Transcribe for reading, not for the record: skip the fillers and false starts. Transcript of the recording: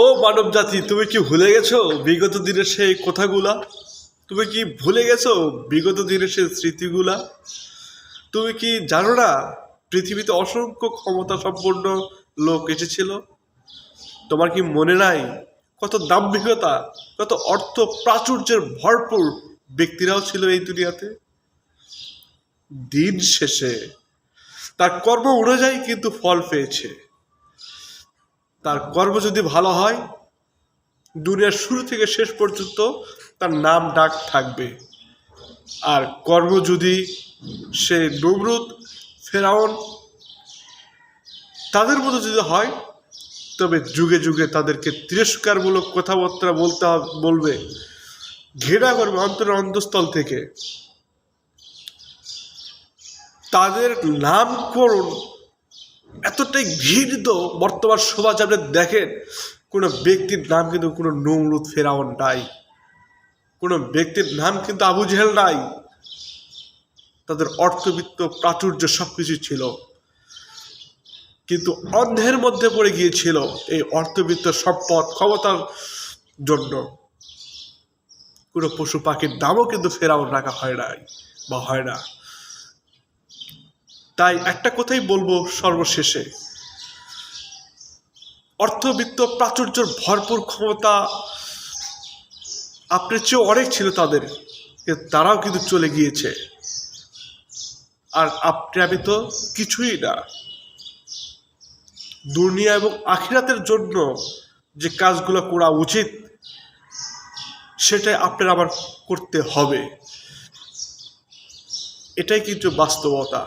ও মানব জাতি, তুমি কি ভুলে গেছো বিগত দিনের সেই কথাগুলা? তুমি কি ভুলে গেছো বিগত দিনের সেই স্মৃতিগুলা? তুমি কি জানো না পৃথিবীতে অসংখ্য ক্ষমতা সম্পন্ন লোক এসেছিল? তোমার কি মনে নাই কত দাম্ভিকতা, কত অর্থ প্রাচুর্যের ভরপুর ব্যক্তিরাও ছিল এই দুনিয়াতে? দিন শেষে তার কর্ম অনুযায়ী কিন্তু ফল পেয়েছে। তার কর্ম যদি ভালো হয়, দুনিয়ার শুরু থেকে শেষ পর্যন্ত তার নাম ডাক থাকবে। আর কর্ম যদি সে নমরুদ, ফেরাউন তাদের মতো যদি হয়, তবে যুগে যুগে তাদেরকে তিরস্কারমূলক কথাবার্তা বলবে, ঘৃণা করবে অন্তরের অন্তঃস্থল থেকে। তাদের নামকরণ এতটাই ঘৃণিত বর্তমান সমাজ। আপনি দেখেন, কোনো ব্যক্তির নাম কিন্তু কোনো নমরুদ, ফেরাউন নাই, কোনো ব্যক্তির নাম কিন্তু আবু জেহেল নাই। তাদের অর্থবিত্ত প্রাচুর্য সবকিছু ছিল, কিন্তু অন্ধের মধ্যে পড়ে গিয়েছিল এই অর্থবিত্ত সম্পদ ক্ষমতার জন্য। কোনো পশু পাখির নামও কিন্তু ফেরাউন রাখা হয় নাই বা হয় না। তাই একটা কথাই বলবো সর্বশেষে, অর্থবিত্ত প্রাচুর্যের ভরপুর ক্ষমতা আপনার চেয়েও অনেক ছিল তাদের, তারাও কিন্তু চলে গিয়েছে। আর আপনি আমি তো কিছুই না। দুনিয়া এবং আখিরাতের জন্য যে কাজগুলো করা উচিত, সেটাই আপনার আবার করতে হবে। এটাই কিন্তু বাস্তবতা।